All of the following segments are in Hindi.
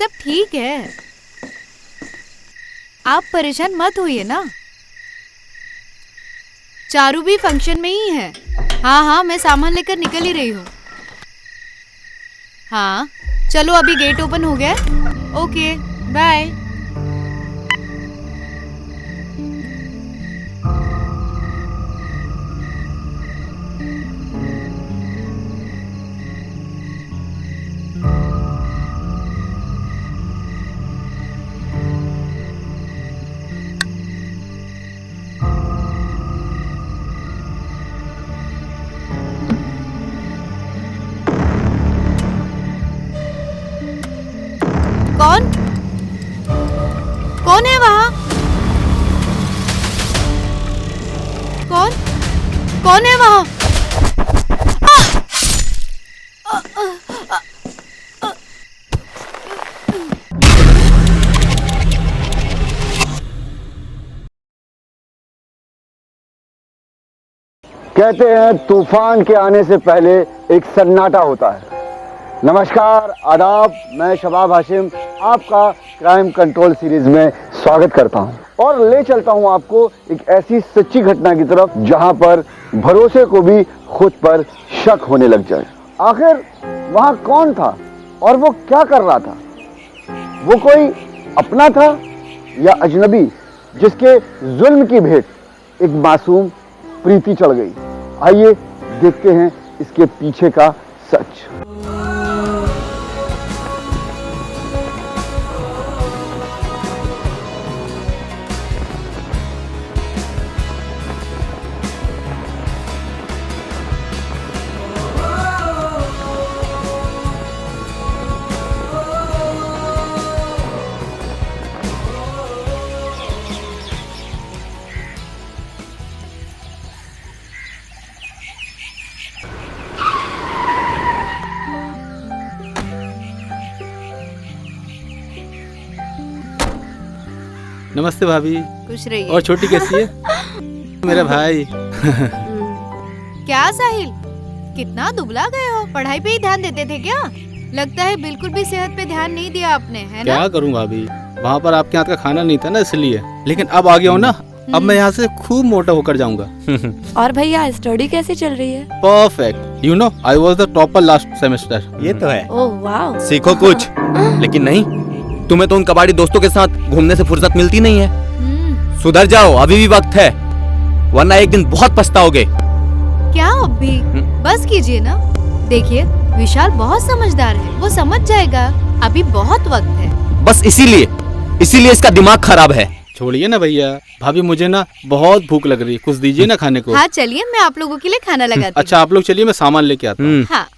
सब ठीक है, आप परेशान मत होइए ना। चारू भी फंक्शन में ही है। हाँ हाँ, मैं सामान लेकर निकल ही रही हूँ। हाँ चलो, अभी गेट ओपन हो गया। Okay bye. कौन कौन है वहाँ? कौन कौन है वहाँ? कहते हैं तूफान के आने से पहले एक सन्नाटा होता है। नमस्कार, आदाब, मैं शबाब हाशिम आपका क्राइम कंट्रोल सीरीज में स्वागत करता हूं और ले चलता हूं आपको एक ऐसी सच्ची घटना की तरफ जहां पर भरोसे को भी खुद पर शक होने लग जाए। आखिर वहां कौन था और वो क्या कर रहा था? वो कोई अपना था या अजनबी जिसके जुल्म की भेंट एक मासूम प्रीति चढ़ गई? आइए देखते हैं इसके पीछे का सच। नमस्ते भाभी। खुश रहिए। और छोटी कैसी है? मेरा भाई। क्या साहिल, कितना दुबला गए हो? पढ़ाई पे ही ध्यान देते थे क्या? लगता है बिल्कुल भी सेहत पे ध्यान नहीं दिया आपने, है ना? क्या करूं भाभी, वहाँ पर आपके हाथ का खाना नहीं था ना इसलिए। लेकिन अब आ गया हूँ ना, अब मैं यहाँ से खूब मोटा होकर जाऊंगा। और भैया स्टडी कैसी चल रही है? Perfect. You know I was the topper last semester. ये तो है। ओह वाह। सीखो कुछ। लेकिन नहीं, तुम्हें तो उन कबाड़ी दोस्तों के साथ घूमने से फुर्सत मिलती नहीं है। सुधर जाओ, अभी भी वक्त है, वरना एक दिन बहुत पछताओगे। क्या अभी? बस कीजिए ना। देखिए विशाल बहुत समझदार है, वो समझ जाएगा। अभी बहुत वक्त है। बस इसीलिए इसका दिमाग खराब है। छोड़िए ना भैया। भाभी मुझे ना बहुत भूख लग रही है, कुछ दीजिए ना खाने को। हाँ चलिए, मैं आप लोगों के लिए खाना लगाती हूँ। अच्छा आप लोग चलिए, मैं सामान लेके आता हूँ। हाँ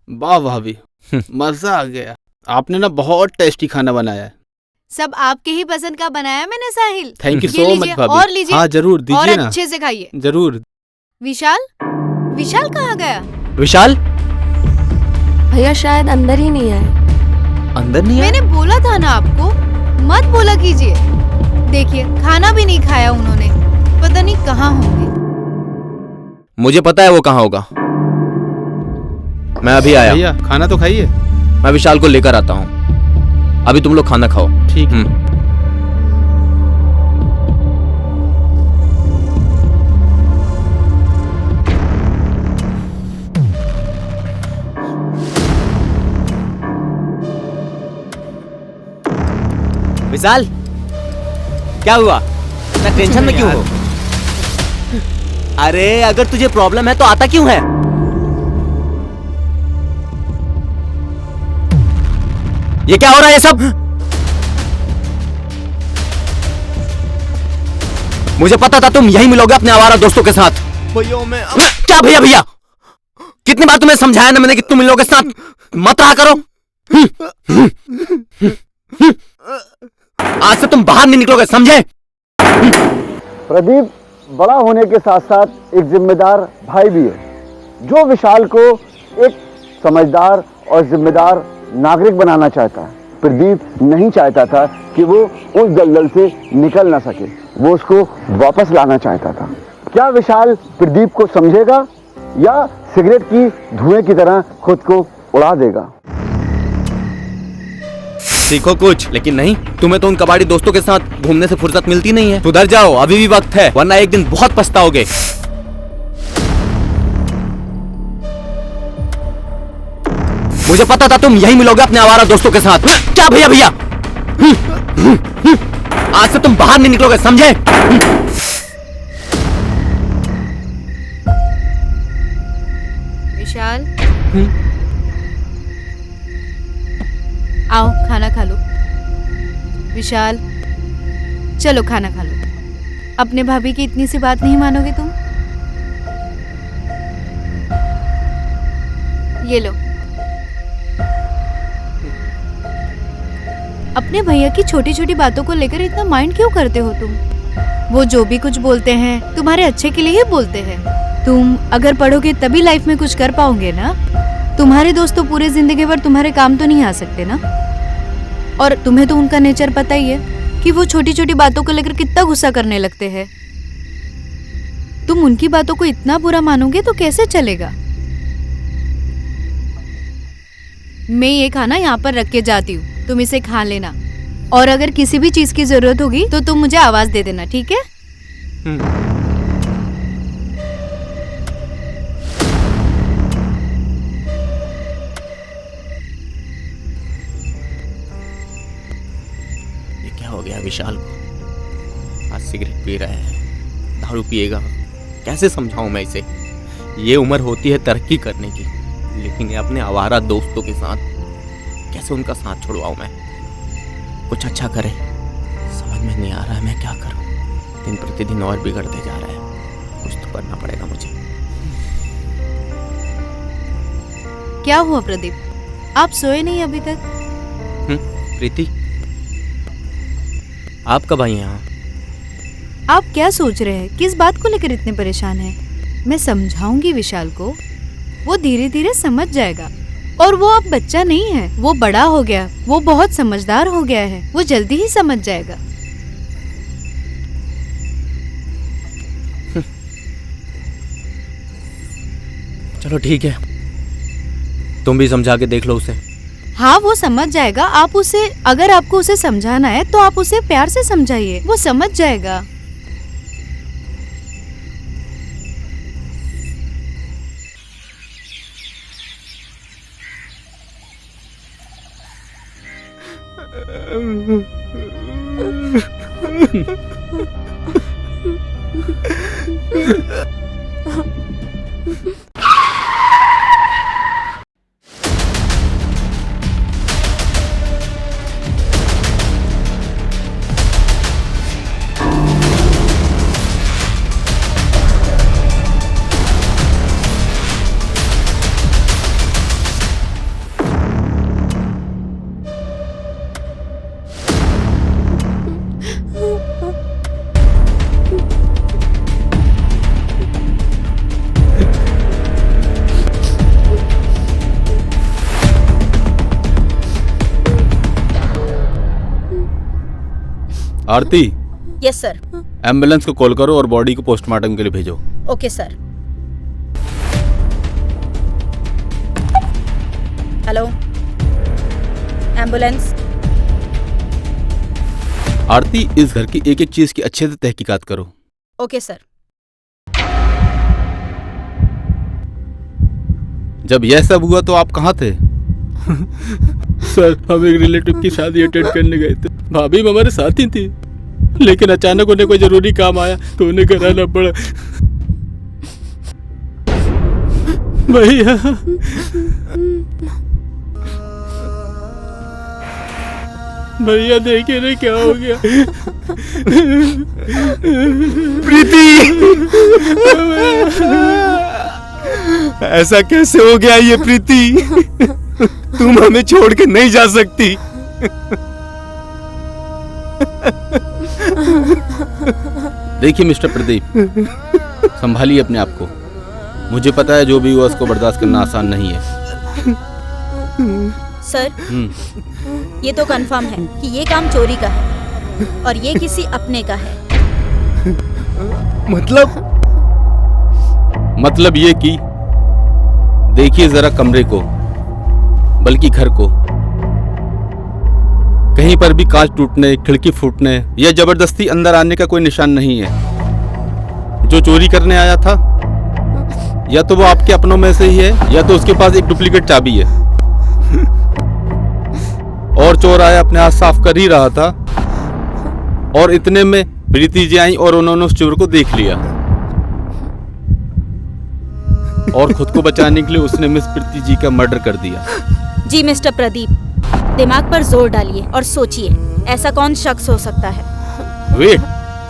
वाह भाभी, मजा आ गया। आपने ना बहुत टेस्टी खाना बनाया है। सब आपके ही पसंद का बनाया मैंने साहिल। थैंक यू ये सो लीजिए, मच भाभी। और लीजिए। हाँ जरूर और दीजिए ना। अच्छे से खाइए। जरूर। विशाल, विशाल कहाँ गया? विशाल भैया शायद अंदर ही नहीं आए। अंदर नहीं है? मैंने बोला था ना आपको, मत बोला कीजिए। देखिए खाना भी नहीं खाया उन्होंने, पता नहीं कहाँ होंगे। मुझे पता है वो कहाँ होगा। मैं अभी आया। भैया खाना तो खाइए। मैं विशाल को लेकर आता हूँ। अभी तुम लोग खाना खाओ। ठीक है। विशाल, क्या हुआ? इतना टेंशन में क्यों हो? अरे अगर तुझे प्रॉब्लम है तो आता क्यों है? ये क्या हो रहा है ये सब? मुझे पता था तुम यहीं मिलोगे अपने आवारा दोस्तों के साथ। भैया मैं क्या भैया भैया? कितनी बार तुम्हें समझाया ना मैंने कि तुम इन लोगों के साथ मत रहा करो। आज से तुम बाहर नहीं निकलोगे, समझे? प्रदीप, बड़ा होने के साथ साथ एक जिम्मेदार भाई भी है जो विशाल को एक समझदार और जिम्मेदार नागरिक बनाना चाहता है। प्रदीप नहीं चाहता था कि वो उस दलदल से निकल ना सके, वो उसको वापस लाना चाहता था। क्या विशाल प्रदीप को समझेगा या सिगरेट की धुएं की तरह खुद को उड़ा देगा? सीखो कुछ, लेकिन नहीं, तुम्हें तो उन कबाड़ी दोस्तों के साथ घूमने से फुर्सत मिलती नहीं है। सुधर जाओ, अभी भी वक्त है, वरना एक दिन बहुत पछताओगे। मुझे पता था तुम यही मिलोगे अपने आवारा दोस्तों के साथ। क्या भैया भैया, आज से तुम बाहर नहीं निकलोगे, समझे? विशाल, आओ खाना खा लो। विशाल, चलो खाना खा लो। अपने भाभी की इतनी सी बात नहीं मानोगे तुम? ये लो। अपने भैया की छोटी छोटी बातों को लेकर इतना माइंड क्यों करते हो तुम? वो जो भी कुछ बोलते हैं तुम्हारे अच्छे के लिए ही बोलते हैं। तुम अगर पढ़ोगे तभी लाइफ में कुछ कर पाओगे ना। तुम्हारे दोस्त तो पूरी जिंदगी भर तुम्हारे काम तो नहीं आ सकते ना। और तुम्हें तो उनका नेचर पता ही है कि वो छोटी छोटी बातों को लेकर कितना गुस्सा करने लगते हैं। तुम उनकी बातों को इतना बुरा मानोगे तो कैसे चलेगा? मैं ये खाना यहाँ पर रख के जाती हूँ, तुम इसे खा लेना। और अगर किसी भी चीज की जरूरत होगी तो तुम मुझे आवाज दे देना, ठीक है? ये क्या हो गया विशाल को? आज सिगरेट पी रहा है, दारू पिएगा। कैसे समझाऊं मैं इसे? ये उम्र होती है तरक्की करने की, लेकिन ये अपने आवारा दोस्तों के साथ कैसे उनका साथ छुड़वाऊं मैं? कुछ अच्छा करे, समझ में नहीं आ रहा है मैं क्या करूं। दिन प्रतिदिन और बिगड़ते जा रहा है, कुछ तो करना पड़ेगा मुझे। क्या हुआ प्रदीप, आप सोए नहीं अभी तक? प्रीति, आप कब आई यहाँ? आप क्या सोच रहे हैं? किस बात को लेकर इतने परेशान हैं? मैं समझाऊंगी विशाल को, वो धीरे धीरे समझ जाएगा। और वो अब बच्चा नहीं है, वो बड़ा हो गया, वो बहुत समझदार हो गया है, वो जल्दी ही समझ जाएगा। चलो ठीक है, तुम भी समझा के देख लो उसे। हाँ, वो समझ जाएगा। आप उसे, अगर आपको उसे समझाना है तो आप उसे प्यार से समझाइए, वो समझ जाएगा। Aarti, yes sir. एम्बुलेंस को कॉल करो और बॉडी को पोस्टमार्टम के लिए भेजो। Okay sir. Hello, ambulance. Aarti, इस घर की एक एक चीज की अच्छे से तहकीकात करो। Okay sir. जब यह सब हुआ तो आप कहाँ थे? सर, हम एक रिलेटिव की शादी अटेंड करने गए थे। भाभी हमारे साथ ही थी, लेकिन अचानक उन्हें कोई जरूरी काम आया तो उन्हें घर आना पड़ा। भैया, भैया देखिए ना क्या हो गया। प्रीति, ऐसा कैसे हो गया ये प्रीति? तुम हमें छोड़ के नहीं जा सकती। देखिए मिस्टर प्रदीप, संभालिए अपने आप को। मुझे पता है जो भी हुआ उसको बर्दाश्त करना आसान नहीं है। सर, ये तो कंफर्म है कि ये काम चोरी का है और ये किसी अपने का है। मतलब ये कि देखिए जरा कमरे को, बल्कि घर को। कहीं पर भी कांच टूटने, खिड़की फूटने या जबरदस्ती अंदर आने का कोई निशान नहीं है। जो चोरी करने आया था या तो वो आपके अपनों में से ही है या तो उसके पास एक डुप्लीकेट चाबी है। और चोर आया अपने हाथ साफ कर ही रहा था और इतने में प्रीति जी आई और उन्होंने उस चोर को देख लिया और खुद को बचाने के लिए उसने मिस प्रीति जी का मर्डर कर दिया। जी मिस्टर प्रदीप, दिमाग पर जोर डालिए और सोचिए, ऐसा कौन शख्स हो सकता है। वेट,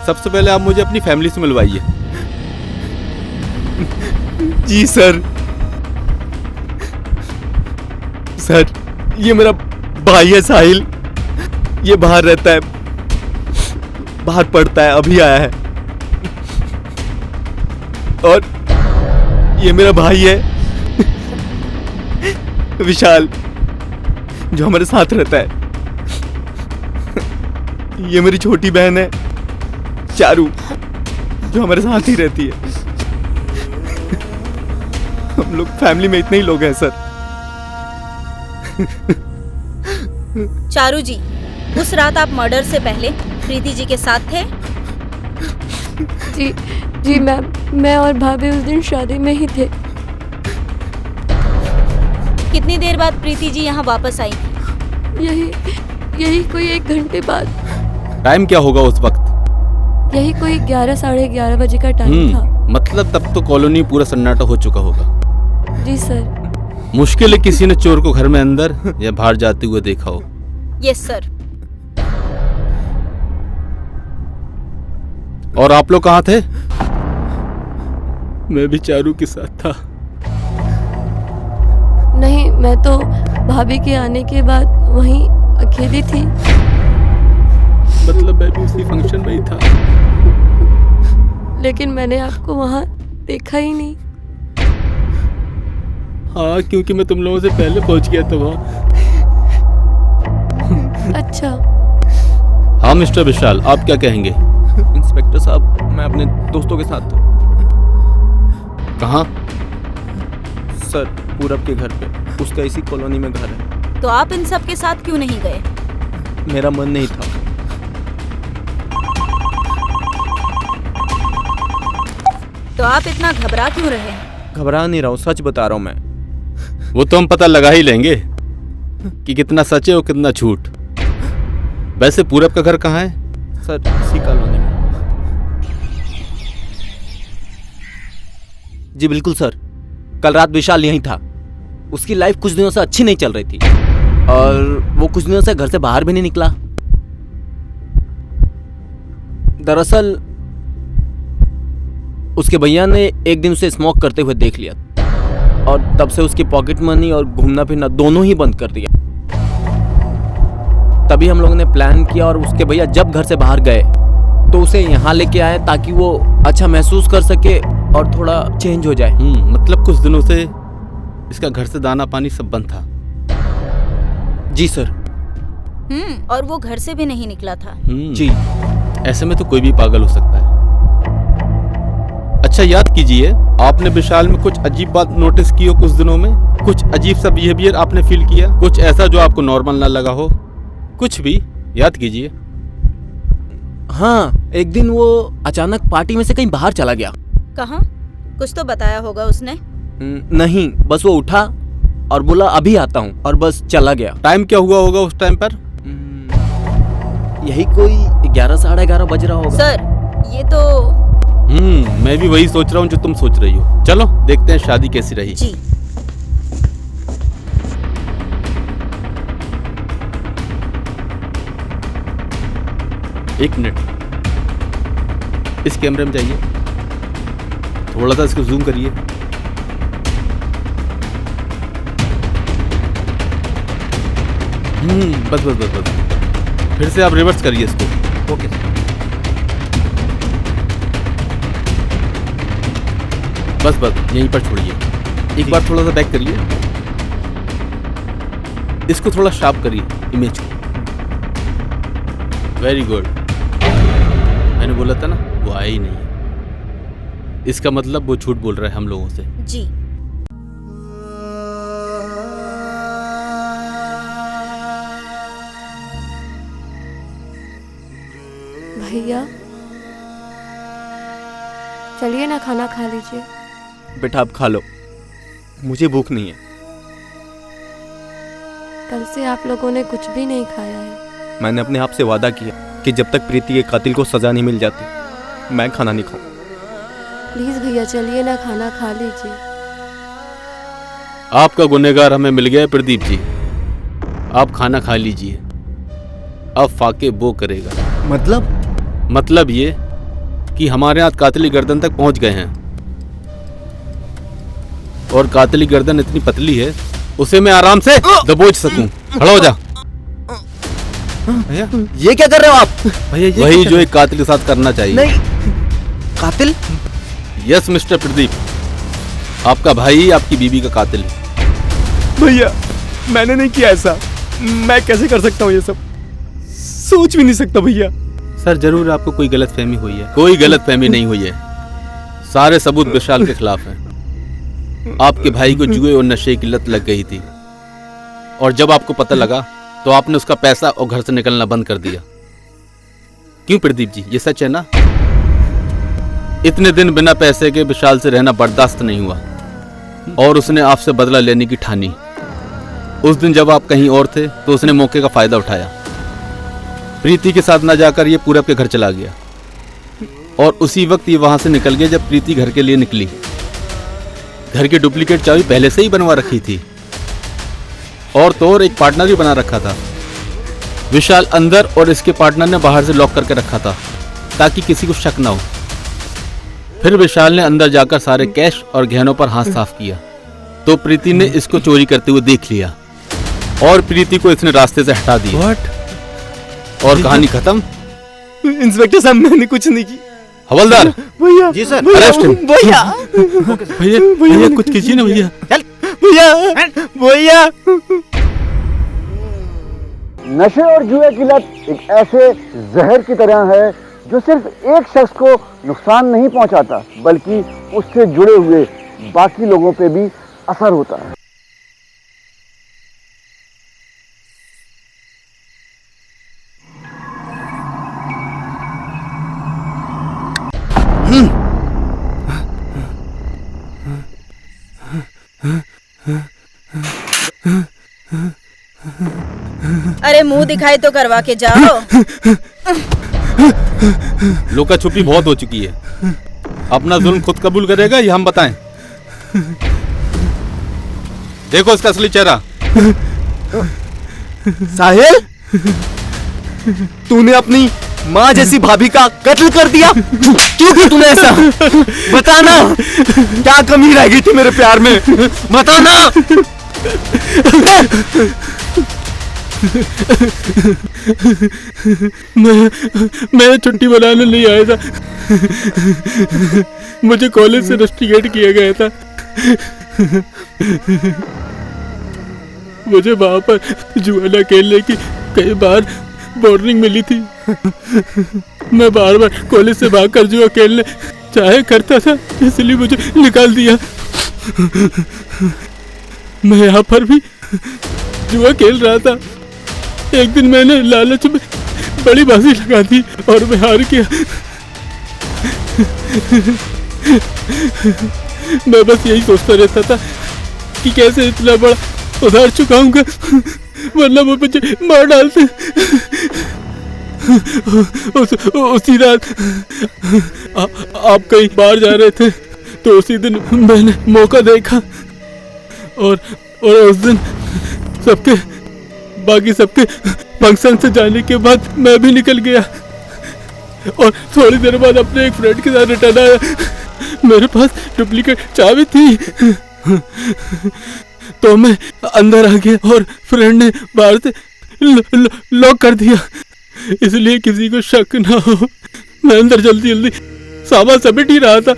सबसे पहले आप मुझे अपनी फैमिली से मिलवाइए। जी सर। सर, ये मेरा भाई है साहिल। ये बाहर रहता है, बाहर पढ़ता है, अभी आया है। और ये मेरा भाई है विशाल, जो हमारे साथ रहता है। ये मेरी छोटी बहन है चारू, जो हमारे साथ ही रहती है। हम लोग फैमिली में इतने ही लोग हैं सर। चारू जी, उस रात आप मर्डर से पहले प्रीति जी के साथ थे? जी मैम, मैं और भाभी उस दिन शादी में ही थे। कितनी देर बाद प्रीति जी यहाँ वापस आई थी? यही कोई 1 घंटे बाद। टाइम क्या होगा उस वक्त? यही कोई 11 साढ़े 11 बजे का टाइम था। मतलब तब तो कॉलोनी पूरा सन्नाटा हो चुका होगा। जी सर। मुश्किल है किसी ने चोर को घर में अंदर या बाहर जाते हुए देखा हो। Yes sir. और आप लोग कहाँ थे? मैं भी चारू के साथ था। नहीं, मैं तो भाभी के आने के बाद वहीं अकेली थी। मतलब मैं भी उसी फंक्शन में ही था। लेकिन मैंने आपको वहाँ देखा ही नहीं। हाँ, क्योंकि मैं तुम लोगों से पहले पहुंच गया था वहाँ। अच्छा। हाँ मिस्टर विशाल, आप क्या कहेंगे? इंस्पेक्टर साहब, मैं अपने दोस्तों के साथ था। कहाँ? सर, पूरब के घर पे, उसका इसी कॉलोनी में घर है। तो आप इन सब के साथ क्यों नहीं गए? मेरा मन नहीं था। तो आप इतना घबरा क्यों रहे हैं? घबरा नहीं रहा हूँ, सच बता रहा हूँ मैं। वो तो हम पता लगा ही लेंगे कि कितना सच है और कितना झूठ। वैसे पूरब का घर कहाँ है? सर, इसी कॉलोनी में। जी बिल्कुल सर, कल रात विशाल यहीं था। उसकी लाइफ कुछ दिनों से अच्छी नहीं चल रही थी और वो कुछ दिनों से घर से बाहर भी नहीं निकला। दरअसल उसके भैया ने एक दिन उसे स्मोक करते हुए देख लिया और तब से उसकी पॉकेट मनी और घूमना फिरना दोनों ही बंद कर दिया। तभी हम लोगों ने प्लान किया और उसके भैया जब घर से बाहर गए तो उसे यहाँ लेके आए ताकि वो अच्छा महसूस कर सके और थोड़ा चेंज हो जाए। मतलब कुछ दिनों से इसका घर से दाना पानी सब बंद था। जी सर। और वो घर से भी नहीं निकला था। जी। ऐसे में तो कोई भी पागल हो सकता है। अच्छा याद कीजिए, आपने विशाल में कुछ अजीब बात नोटिस की हो कुछ दिनों में? कुछ अजीब सा बिहेवियर आपने फील किया? कुछ ऐसा जो आपको नॉर्मल ना लगा हो? कुछ भी याद कीजिए। हाँ, एक दिन वो अचानक पार्टी में से कहीं बाहर चला गया। कहाँ? कुछ तो बताया होगा उसने। नहीं, बस वो उठा और बोला अभी आता हूँ और बस चला गया। टाइम क्या हुआ होगा उस टाइम पर? यही कोई 11 साढ़े 11 बज रहा होगा। सर, ये तो मैं भी वही सोच रहा हूँ जो तुम सोच रही हो। चलो देखते हैं शादी कैसी रही। जी। एक मिनट, इस कैमरे में जाइए, थोड़ा सा इसको जूम करिए। बस बस बस बस, फिर से आप रिवर्स करिए इसको। ओके। बस बस यहीं पर छोड़िए। एक बार थोड़ा सा बैक करिए, इसको थोड़ा शार्प करिए इमेज को। Very good. मैंने बोला था ना वो आया ही नहीं। इसका मतलब वो झूठ बोल रहा है हम लोगों से। जी। भैया चलिए ना, खाना खा लीजिए। बेटा आप खा लो, मुझे भूख नहीं है। कल से आप लोगों ने कुछ भी नहीं खाया है। मैंने अपने आप से वादा किया कि जब तक प्रीति के कातिल को सजा नहीं मिल जाती मैं खाना नहीं खाऊं। प्लीज भैया चलिए ना, खाना खा लीजिए। आपका गुनहगार हमें मिल गया है प्रदीप जी। आप खाना खा लीजिए। अब फाके वो करेगा। मतलब ये कि हमारे हाथ कातली गर्दन तक पहुंच गए हैं, और कातली गर्दन इतनी पतली है उसे मैं आराम से दबोच सकूं। खड़ा हो जा। भैया ये क्या कर रहे हो आप? भैया वही जो एक कातिल के साथ करना चाहिए। नहीं, कातिल? यस मिस्टर प्रदीप, आपका भाई आपकी बीवी का कातिल है। भैया मैंने नहीं किया ऐसा। मैं कैसे कर सकता हूँ ये सब? सोच भी नहीं सकता भैया। सर जरूर आपको कोई गलतफहमी हुई है। कोई गलतफहमी नहीं हुई है। सारे सबूत विशाल के खिलाफ हैं। आपके भाई को जुए और नशे की लत लग गई थी, और जब आपको पता लगा तो आपने उसका पैसा और घर से निकलना बंद कर दिया। क्यों प्रदीप जी, ये सच है ना? इतने दिन बिना पैसे के विशाल से रहना बर्दाश्त नहीं हुआ, और उसने आपसे बदला लेने की ठानी। उस दिन जब आप कहीं और थे तो उसने मौके का फायदा उठाया। प्रीति के साथ ना जाकर ये पूरब के घर चला गया, और उसी वक्त ये वहां से निकल गया जब प्रीति घर के लिए निकली। घर की डुप्लीकेट चाबी पहले से ही बनवा रखी थी, और तो और एक पार्टनर भी बना रखा था। विशाल अंदर और इसके पार्टनर ने बाहर से लॉक करके रखा था ताकि किसी को शक ना हो। फिर विशाल ने अंदर जाकर सारे कैश और गहनों पर हाथ साफ किया, तो प्रीति ने इसको चोरी करते हुए देख लिया, और प्रीति को इसने रास्ते से हटा दिया। और कहानी खत्म। इंस्पेक्टर साहब मैंने कुछ नहीं की। हवलदार। भैया जी सर। Arrest him. भैया भैया कुछ कीजिए ना भैया। भैया भैया। नशे और जुए की लत एक ऐसे जहर की तरह है जो सिर्फ एक शख्स को नुकसान नहीं पहुंचाता, बल्कि उससे जुड़े हुए बाकी लोगों पे भी असर होता है। अरे मुंह दिखाई तो करवा के जाओ। लुका छुपी बहुत हो चुकी है। अपना जुल्म खुद कबूल करेगा या हम बताएं? देखो इसका असली चेहरा। साहिल, तूने अपनी माँ जैसी भाभी का कत्ल कर दिया। क्यों किया तूने ऐसा? बताना, क्या कमी रह गई थी मेरे प्यार में? बताना। मैं छुट्टी बनाने नहीं आया था। मुझे कॉलेज से रस्टिकेट किया गया था। मुझे वहां पर जुआ खेलने की कई बार वार्निंग मिली थी। मैं बार बार कॉलेज से भागकर जुआ खेलने चाहे करता था, इसलिए मुझे निकाल दिया। मैं यहाँ पर भी जुआ खेल रहा था। एक दिन मैंने लालच में बड़ी बाजी लगा दी और मैं हार गया। मैं बस यही सोचता रहता था कि कैसे इतना बड़ा उधार चुकाऊंगा, वरना वो मुझे मार डालते। उसी रात आप कहीं बाहर जा रहे थे तो उसी दिन मैंने मौका देखा, और उस दिन बाकी सबके फंक्शन से जाने के बाद मैं भी निकल गया, और थोड़ी देर बाद अपने एक फ्रेंड के साथ रिटर्न आया। मेरे पास डुप्लीकेट चाबी थी, तो मैं अंदर आ गया और फ्रेंड ने बाहर से लॉक कर दिया, इसलिए किसी को शक ना हो। मैं अंदर जल्दी जल्दी सामान समेट ही रहा था।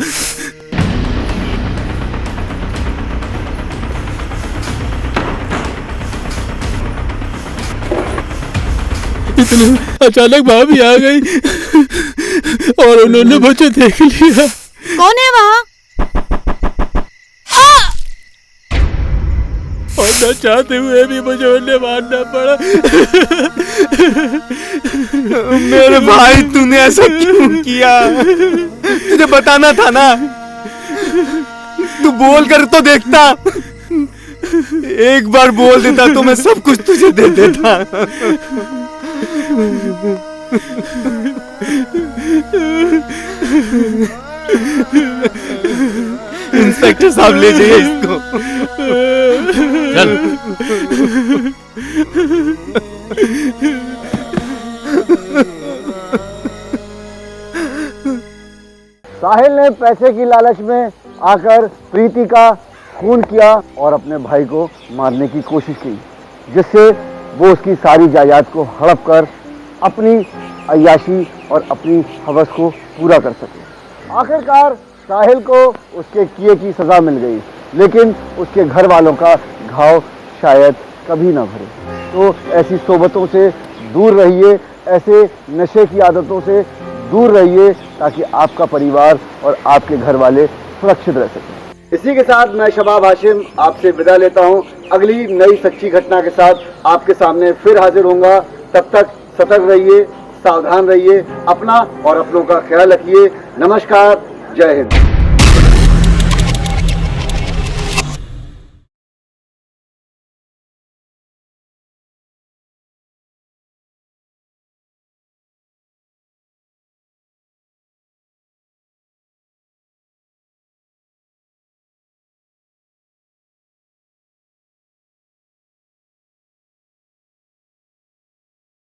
इतने अचानक भाभी आ गई और उन्होंने मुझे देख लिया। कौन है वहाँ? और न चाहते हुए भी मुझे उन्हें मारना पड़ा। मेरे भाई तूने ऐसा क्यों किया? तुझे बताना था ना, तू बोल कर तो देखता। एक बार बोल देता तो मैं सब कुछ तुझे दे देता। इंस्पेक्टर साहब ले जाइए इसको। चल। साहिल ने पैसे की लालच में आकर प्रीति का खून किया और अपने भाई को मारने की कोशिश की, जिससे वो उसकी सारी जायदाद को हड़प कर अपनी अय्याशी और अपनी हवस को पूरा कर सके। आखिरकार साहिल को उसके किए की सजा मिल गई, लेकिन उसके घर वालों का घाव शायद कभी ना भरे। तो ऐसी सोबतों से दूर रहिए, ऐसे नशे की आदतों से दूर रहिए, ताकि आपका परिवार और आपके घर वाले सुरक्षित रह सकें। इसी के साथ मैं शबाब हाशिम आपसे विदा लेता हूं। अगली नई सच्ची घटना के साथ आपके सामने फिर हाजिर होऊंगा। तब तक सतर्क रहिए, सावधान रहिए, अपना और अपनों का ख्याल रखिए। नमस्कार, जय हिंद।